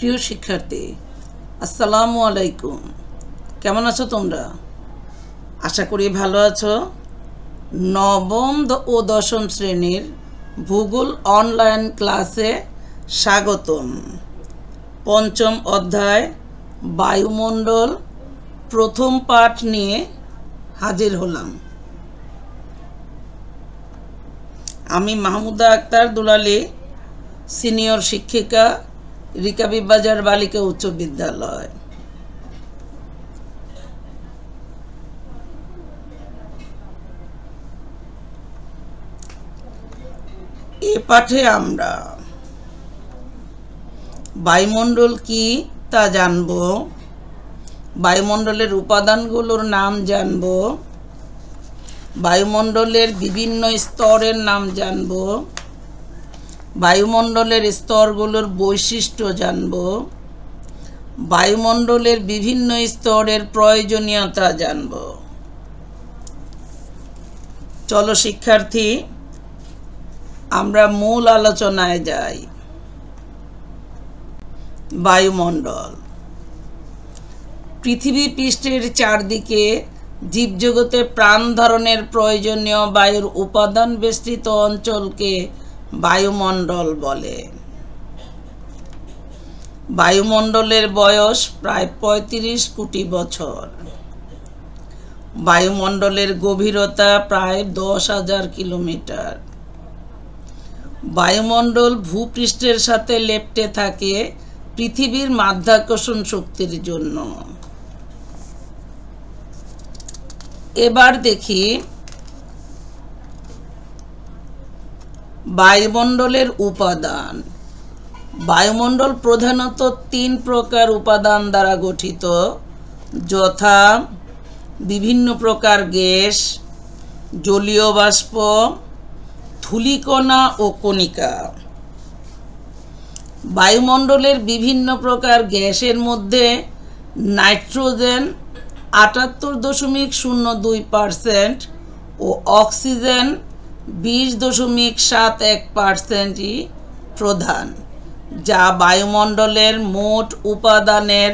প্রিয় শিক্ষার্থী, আসসালামু আলাইকুম। কেমন আছো তোমরা? আশা করি ভালো আছো। নবম ও দশম শ্রেণীর ভূগোল অনলাইন ক্লাসে স্বাগতম। পঞ্চম অধ্যায় বায়ুমণ্ডল প্রথম পাঠ নিয়ে হাজির হলাম। আমি মাহমুদা আক্তার দুলালী, সিনিয়র শিক্ষিকা, রিকাবিবাজার বালিকা উচ্চ বিদ্যালয়। এ পাঠে আমরা বায়ুমণ্ডল কি তা জানব, বায়ুমণ্ডলের উপাদানগুলোর নাম জানব, বায়ুমণ্ডলের বিভিন্ন স্তরের নাম জানব, বায়ুমণ্ডলের স্তরগুলোর বৈশিষ্ট্য জানব, বায়ুমণ্ডলের বিভিন্ন স্তরের প্রয়োজনীয়তা জানব। চলো শিক্ষার্থী, আমরা মূল আলোচনায় যাই। বায়ুমণ্ডল পৃথিবী পৃষ্ঠের চারদিকে জীবজগতে প্রাণ ধারণের প্রয়োজনীয় বায়ুর উপাদান বেষ্টিত অঞ্চলকে বায়ুমণ্ডল বলে। বায়ুমণ্ডলের বয়স প্রায় ৩৫ কোটি বছর। বায়ুমণ্ডলের গভীরতা প্রায় ১০,০০০ কিলোমিটার। বায়ুমণ্ডল ভূপৃষ্ঠের সাথে লেপ্টে থাকে পৃথিবীর মাধ্যাকর্ষণ শক্তির জন্য। এবার দেখি বায়ুমণ্ডলের উপাদান। বায়ুমণ্ডল প্রধানত ৩ প্রকার উপাদান দ্বারা গঠিত, যথা বিভিন্ন প্রকার গ্যাস, জলীয় বাষ্প, ধূলিকণা ও কণিকা। বায়ুমণ্ডলের বিভিন্ন প্রকার গ্যাসের মধ্যে নাইট্রোজেন ৭৮.০২% ও অক্সিজেন ২০.৭১%ই প্রধান, যা বায়ুমণ্ডলের মোট উপাদানের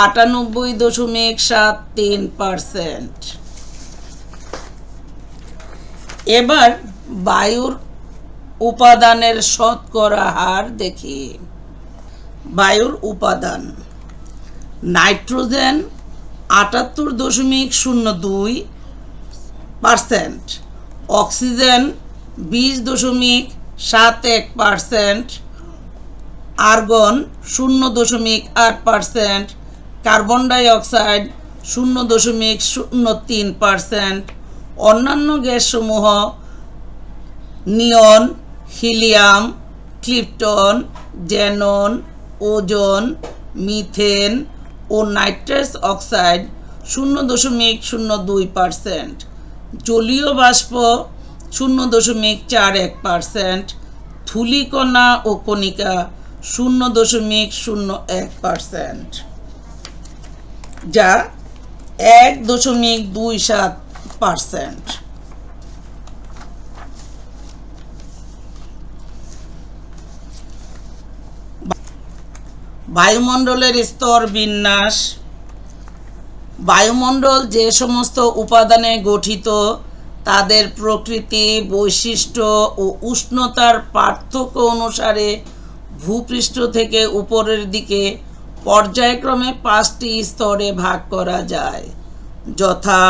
৯৮.৭৩%। এবার বায়ুর উপাদানের শতকরা হার দেখি। বায়ুর উপাদান: nitrogen ৭৮.০২%, oxygen ২০.৭১%, argon ০.৮%, carbon die oxide ০.০৩%, অন্যান্য গ্যাসসমূহ নিয়ন, helium, krypton, Xanon, ozone, methane ও নাইট্রাস অক্সাইড ০.০২%, জলীয় বাষ্প ০.৪১%, ধূলিকণা ও কণিকা ০.০১%, যা ১.২৭%। বায়ুমণ্ডলের স্তর বিন্যাস। বায়ুমণ্ডল যে সমস্ত উপাদানে গঠিত তাদের প্রকৃতি, বৈশিষ্ট্য ও উষ্ণতার পার্থক্য অনুসারে ভূপৃষ্ঠ থেকে উপরের দিকে পর্যায়ক্রমে ৫টি স্তরে ভাগ করা যায়, যথা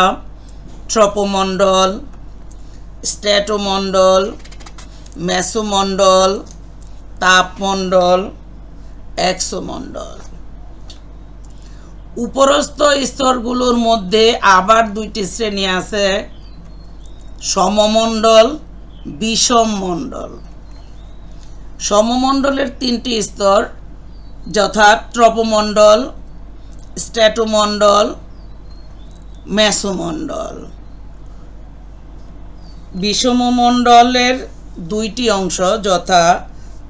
ট্রপোমণ্ডল, স্ট্র্যাটোমণ্ডল, মেসোমণ্ডল, তাপমণ্ডল, এক্সোমণ্ডল। উপরস্থ স্তরগুলোর মধ্যে আবার ২টি শ্রেণী আছে: সমমণ্ডল, বিষমমণ্ডল। সমমণ্ডলের ৩টি স্তর, যথা ট্রপোমণ্ডল, স্ট্র্যাটোমণ্ডল, মেসোমণ্ডল। বিষমমণ্ডলের ২টি অংশ, যথা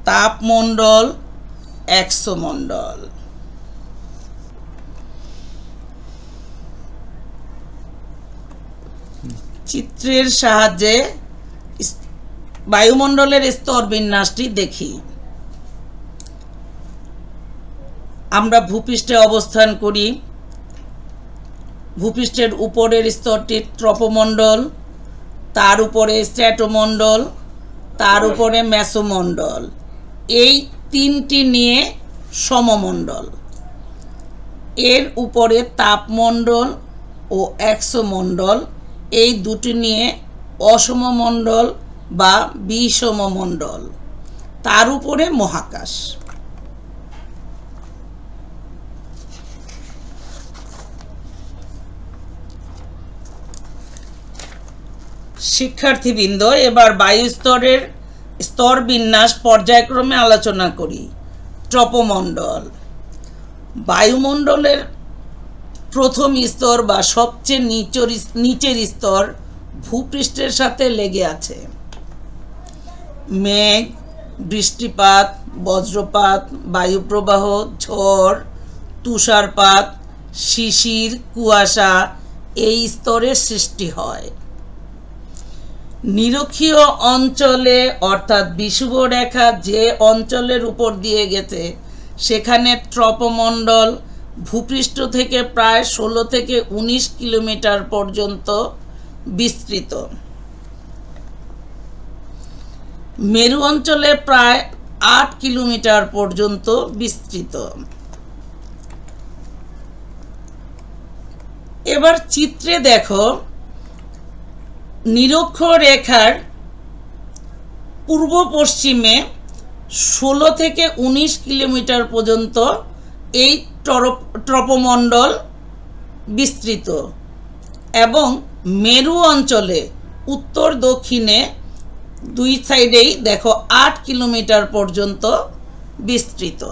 তাপমণ্ডল, এক্সোমণ্ডল। চিত্রের সাহায্যে বায়ুমণ্ডলের স্তর বিন্যাসটি দেখি। আমরা ভূপৃষ্ঠে অবস্থান করি। ভূপৃষ্ঠের উপরের স্তরটি ট্রপোমণ্ডল, তার উপরে স্ট্র্যাটোমণ্ডল, তার উপরে মেসোমণ্ডল। এই তিনটি নিয়ে সমমণ্ডল। এর উপরে তাপমণ্ডল ও এক্সোমণ্ডল, এই দুটি নিয়ে অসমমণ্ডল বা বিষমমণ্ডল। তার উপরে মহাকাশ। শিক্ষার্থীবৃন্দ, এবার বায়ুস্তরের স্তর বিন্যাস পর্যায়ক্রমে আলোচনা করি। ট্রপোমণ্ডল। বায়ুমণ্ডলের প্রথম স্তর বা সবচেয়ে নিচের স্তর ভূপৃষ্ঠের সাথে লেগে আছে। মেঘ, বৃষ্টিপাত, বজ্রপাত, বায়ুপ্রবাহ, ঝড়, তুষারপাত, শিশির, কুয়াশা এই স্তরে সৃষ্টি হয়। নিরক্ষীয় অঞ্চলে অর্থাৎ বিষুবরেখা যে অঞ্চলের উপর দিয়ে গেছে সেখানে ট্রপোমণ্ডল ভূপৃষ্ঠ থেকে প্রায় 16 থেকে 19 কিলোমিটার পর্যন্ত বিস্তৃত। মেরু অঞ্চলে প্রায় 8 কিলোমিটার পর্যন্ত বিস্তৃত। এবার চিত্রে দেখো, নিরক্ষরেখার পূর্ব পশ্চিমে 16 থেকে 19 কিলোমিটার পর্যন্ত এই ট্রপোমণ্ডল বিস্তৃত এবং মেরু অঞ্চলে উত্তর দক্ষিণে দুই সাইডেই দেখো 8 কিলোমিটার পর্যন্ত বিস্তৃত।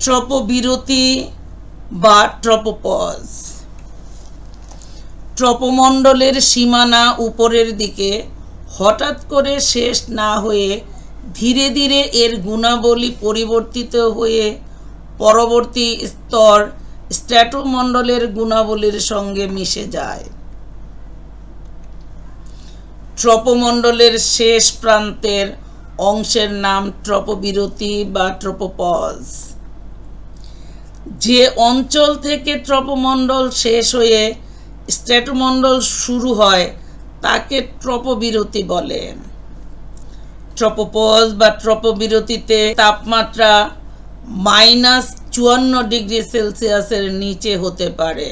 ট্রপোবিরতি বা ট্রপোপজ। ট্রপোমণ্ডলের সীমানা উপরের দিকে হঠাৎ করে শেষ না হয়ে ধীরে ধীরে এর গুণাবলী পরিবর্তিত হয়ে পরবর্তী স্তর স্ট্র্যাটোমণ্ডলের গুণাবলীর সঙ্গে মিশে যায়। ট্রপোমণ্ডলের শেষ প্রান্তের অংশের নাম ট্রপোবিরতি বা ট্রপোপজ। যে অঞ্চল থেকে ট্রপোমণ্ডল শেষ হয়ে স্ট্র্যাটোমণ্ডল শুরু হয় তাকে ট্রপোবিরতি বলে। ট্রপোপজ বা ট্রপোবিরতিতে তাপমাত্রা -54 ডিগ্রি সেলসিয়াসের নিচে হতে পারে।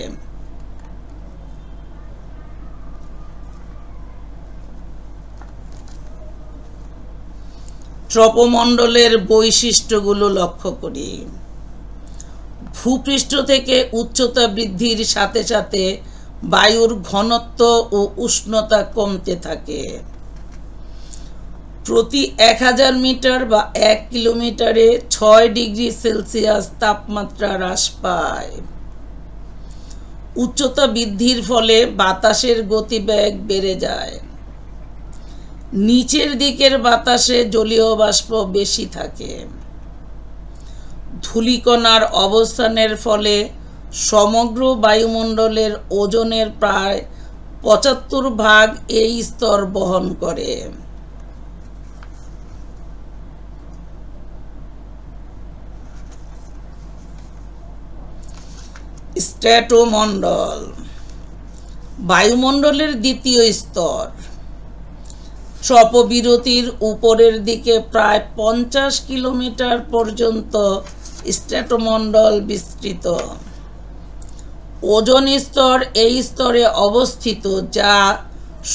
ট্রপোমণ্ডলের বৈশিষ্ট্যগুলো লক্ষ্য করি। ভূপৃষ্ঠ থেকে উচ্চতা বৃদ্ধির সাথে সাথে বায়ুর ঘনত্ব ও উষ্ণতা কমতে থাকে। প্রতি 1000 মিটার বা 1 কিলোমিটারে 6 ডিগ্রি সেলসিয়াস তাপমাত্রা হ্রাস পায়। উচ্চতা বৃদ্ধির ফলে বাতাসের গতিবেগ বেড়ে যায়। নিচের দিকের বাতাসে জলীয় বাষ্প বেশি থাকে। ধূলিকণার অবস্থানের ফলে সমগ্র বায়ুমণ্ডলের ওজনের প্রায় 75 ভাগ এই স্তর বহন করে। স্ট্র্যাটোমণ্ডল বায়ুমণ্ডলের দ্বিতীয় স্তর। ট্রপোবিরতির উপরের দিকে প্রায় 50 কিলোমিটার পর্যন্ত স্ট্র্যাটোমণ্ডল বিস্তৃত। ওজোন স্তর এই স্তরে অবস্থিত, যা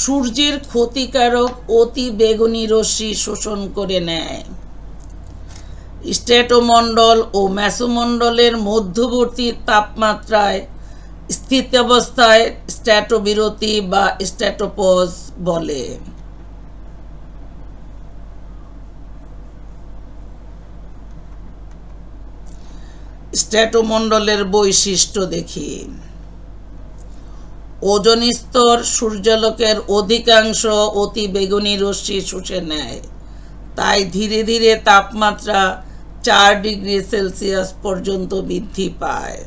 সূর্যের ক্ষতিকারক অতি বেগুনি রশ্মি শোষণ করে নেয়। স্ট্র্যাটোমণ্ডল ও মেসোমণ্ডলের মধ্যবর্তী তাপমাত্রায় স্থিতাবস্থায় স্ট্র্যাটোবিরতি বা স্ট্র্যাটোপজ বলে। স্ট্র্যাটোমণ্ডলের বৈশিষ্ট্য দেখি। ওজোন স্তর সূর্যালোকের অধিকাংশ অতি বেগুনি রশ্মি শুষে নেয়, তাই ধীরে ধীরে তাপমাত্রা 4 ডিগ্রি সেলসিয়াস পর্যন্ত বৃদ্ধি পায়।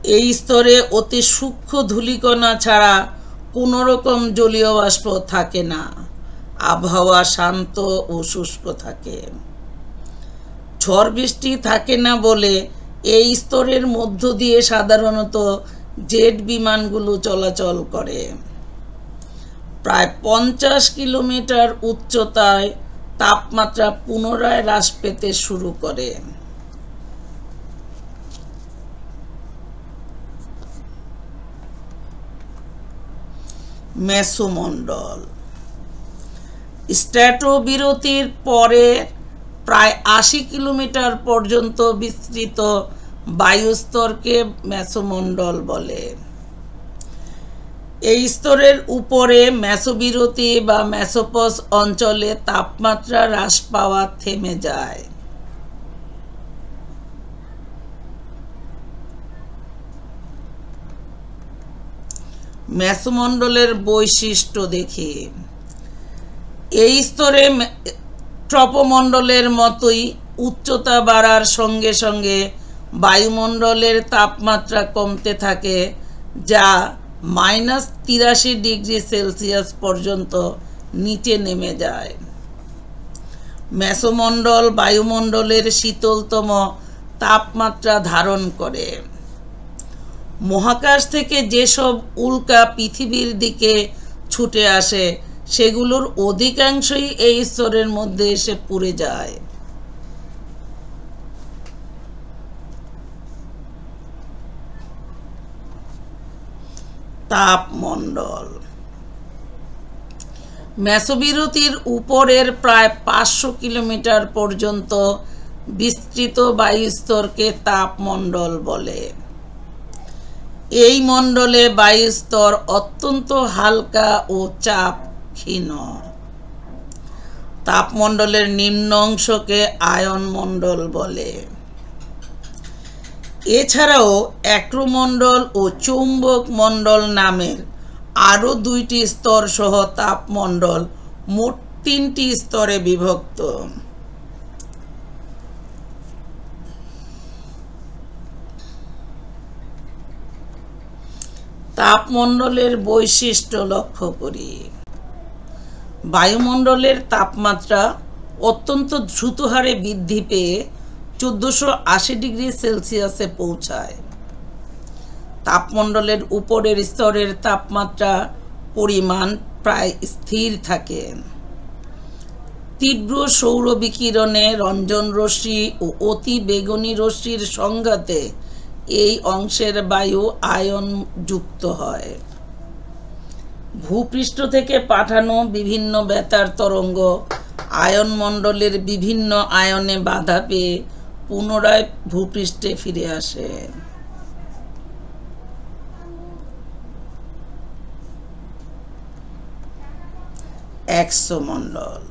এই স্তরে অতি সূক্ষ্ম ধূলিকণা ছাড়া কোনো রকম জলীয় বাষ্প থাকে না। আবহাওয়া শান্ত ও শুষ্ক থাকে। ঝড় বৃষ্টি থাকে না বলে এই স্তরের মধ্য দিয়ে সাধারণত জেট বিমানগুলো চলাচল করে। প্রায় 50 কিলোমিটার উচ্চতায় তাপমাত্রা পুনরায় হ্রাস পেতে শুরু করে। মেসোমণ্ডল। স্ট্র্যাটোবিরতির পরে প্রায় 80 কিলোমিটার পর্যন্ত বিস্তৃত বায়ুস্তরকে মেসোমণ্ডল বলে। এই স্তরের উপরে মেসোবিরতি বা মেসোপজ অঞ্চলে তাপমাত্রা হ্রাস পাওয়া থেমে যায়। মেসোমণ্ডলের বৈশিষ্ট্য দেখি। এই স্তরে ট্রপোমণ্ডলের মতোই উচ্চতা বাড়ার সঙ্গে সঙ্গে বায়ুমণ্ডলের তাপমাত্রা কমতে থাকে, যা -83 ডিগ্রি সেলসিয়াস পর্যন্ত নিচে নেমে যায়। মেসোমণ্ডল বায়ুমণ্ডলের শীতলতম তাপমাত্রা ধারণ করে। মহাকাশ থেকে যেসব উল্কা পৃথিবীর দিকে ছুটে আসে সেগুলোর অধিকাংশই এই স্তরের মধ্যে এসে পুড়ে যায়। তাপমণ্ডল। মেসোবিরতির উপরের প্রায় 500 কিলোমিটার পর্যন্ত বিস্তৃত বায়ুস্তরকে তাপমণ্ডল বলে। এই মণ্ডলে বায়ুস্তর অত্যন্ত হালকা ও চাপ ক্ষীণ। তাপমণ্ডলের নিম্ন অংশকে আয়নমণ্ডল বলে। এছাড়াও অ্যাক্রোমণ্ডল ও চৌম্বক মণ্ডল নামের আরও 2টি স্তর সহ তাপমণ্ডল মোট 3টি স্তরে বিভক্ত। তাপমণ্ডলের বৈশিষ্ট্য লক্ষ্য করি। বায়ুমণ্ডলের তাপমাত্রা অত্যন্ত দ্রুত হারে বৃদ্ধি পেয়ে 1480 ডিগ্রি সেলসিয়াসে পৌঁছায়। তাপমণ্ডলের উপরের স্তরের তাপমাত্রা পরিমাণ প্রায় স্থির থাকে। তীব্র সৌর বিকিরণে রঞ্জন রশ্মি ও অতি বেগুনি রশ্মির সংঘাতে এই অংশের বায়ু আয়ন যুক্ত হয়। ভূপৃষ্ঠ থেকে পাঠানো বিভিন্ন বেতার তরঙ্গ আয়নমণ্ডলের বিভিন্ন আয়নে বাধা পেয়ে পুনরায় ভূপৃষ্ঠে ফিরে আসে। এক্সোমণ্ডল।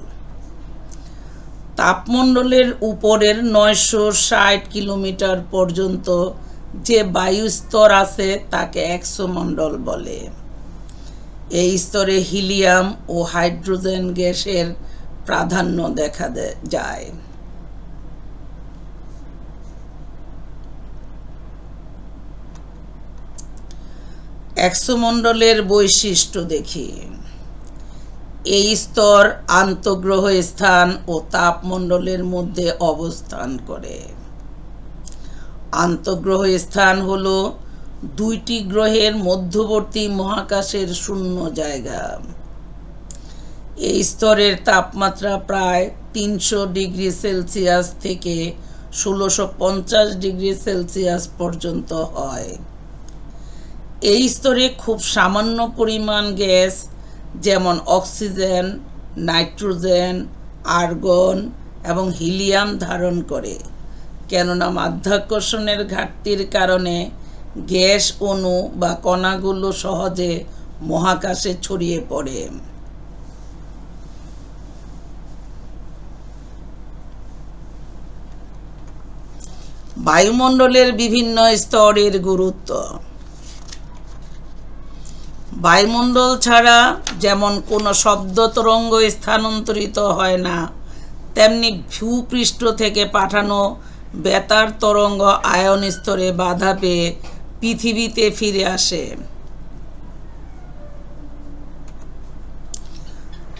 তাপমণ্ডলের উপরের 960 কিলোমিটার পর্যন্ত যে বায়ুস্তর আছে তাকে এক্সোমণ্ডল বলে। এই স্তরে হিলিয়াম ও হাইড্রোজেন গ্যাসের প্রাধান্য দেখা যায়। এক্সোমণ্ডলের বৈশিষ্ট্য দেখি। এই স্তর আন্তঃগ্রহ স্থান ও তাপমণ্ডলের মধ্যে অবস্থান করে। আন্তঃগ্রহ স্থান হল 2টি গ্রহের মধ্যবর্তী মহাকাশের শূন্য জায়গা। এই স্তরের তাপমাত্রা প্রায় 300 ডিগ্রি সেলসিয়াস থেকে 1650 ডিগ্রি সেলসিয়াস পর্যন্ত হয়। এই স্তরে খুব সামান্য পরিমাণ গ্যাস যেমন অক্সিজেন, নাইট্রোজেন, আর্গন এবং হিলিয়াম ধারণ করে, কেননা মাধ্যাকর্ষণের ঘাটতির কারণে গ্যাস অণু বা কণাগুলো সহজে মহাকাশে ছড়িয়ে পড়ে। বায়ুমণ্ডলের বিভিন্ন স্তরের গুরুত্ব। বায়ুমণ্ডল ছাড়া যেমন কোনো শব্দ তরঙ্গ স্থানান্তরিত হয় না, তেমনি ভূপৃষ্ঠ থেকে পাঠানো বেতার তরঙ্গ আয়ন স্তরে বাধা পেয়ে পৃথিবীতে ফিরে আসে।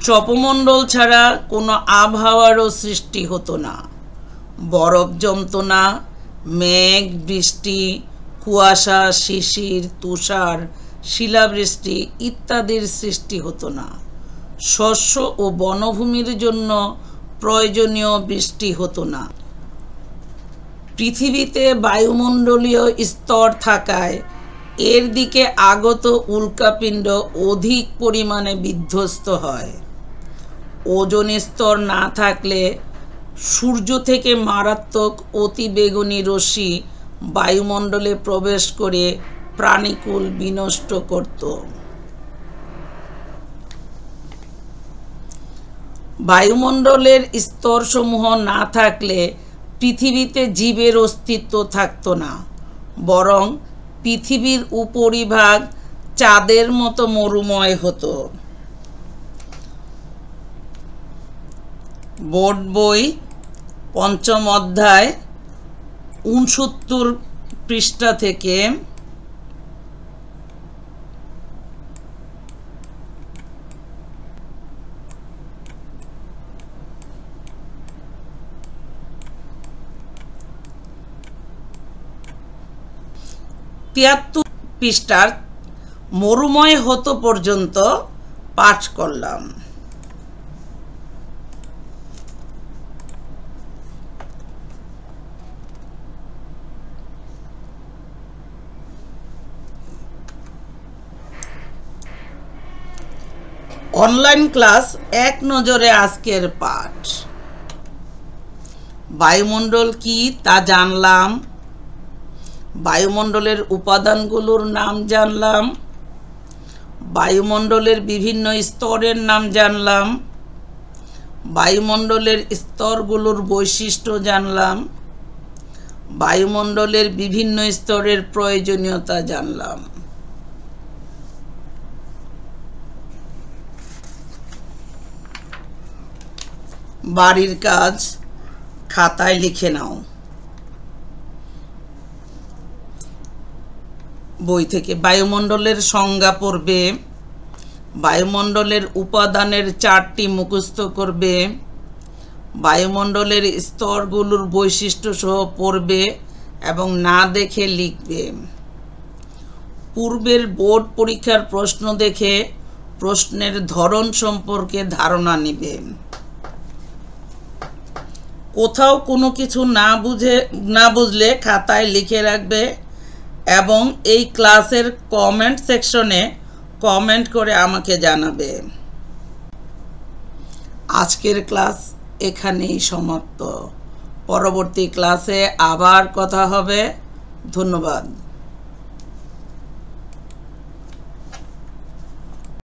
ট্রপোমণ্ডল ছাড়া কোনো আবহাওয়ারও সৃষ্টি হতো না। বরফ জমতো না, মেঘ, বৃষ্টি, কুয়াশা, শিশির, তুষার, শিলাবৃষ্টি ইত্যাদির সৃষ্টি হতো না। শস্য ও বনভূমির জন্য প্রয়োজনীয় বৃষ্টি হতো না। পৃথিবীতে বায়ুমণ্ডলীয় স্তর থাকায় এর দিকে আগত উল্কাপিণ্ড অধিক পরিমাণে বিধ্বস্ত হয়। ওজোন স্তর না থাকলে সূর্য থেকে মারাত্মক অতিবেগুনি রশ্মি বায়ুমণ্ডলে প্রবেশ করে প্রাণীকুল বিনষ্ট করত। বায়ুমণ্ডলের স্তরসমূহ না থাকলে পৃথিবীতে জীবের অস্তিত্ব থাকত না, বরং পৃথিবীর উপরিভাগ চাঁদের মতো মরুময় হতো। বোর্ড বই ৫ম অধ্যায় ৬৯ পৃষ্ঠা থেকে ৭৩ পৃষ্ঠার মরুময় হতো পর্যন্ত পাঠ করলাম। অনলাইন ক্লাস এক নজরে আজকের পাঠ। বায়ুমণ্ডল কি তা জানলাম, বায়ুমণ্ডলের উপাদানগুলোর নাম জানলাম, বায়ুমণ্ডলের বিভিন্ন স্তরের নাম জানলাম, বায়ুমণ্ডলের স্তরগুলোর বৈশিষ্ট্য জানলাম, বায়ুমণ্ডলের বিভিন্ন স্তরের প্রয়োজনীয়তা জানলাম। বাড়ির কাজ খাতায় লিখে নাও। বই থেকে বায়ুমণ্ডলের সংজ্ঞা পড়বে, বায়ুমণ্ডলের উপাদানের চার্টটি মুখস্থ করবে, বায়ুমণ্ডলের স্তরগুলোর বৈশিষ্ট্য সহ পড়বে এবং না দেখে লিখবে। পূর্বের বোর্ড পরীক্ষার প্রশ্ন দেখে প্রশ্নের ধরন সম্পর্কে ধারণা নেবে। কোথাও কোনো কিছু না বুঝলে খাতায় লিখে রাখবে এবং এই ক্লাসের কমেন্ট সেকশনে কমেন্ট করে আমাকে জানাবে। আজকের ক্লাস এখানেই সমাপ্ত। পরবর্তী ক্লাসে আবার কথা হবে। ধন্যবাদ।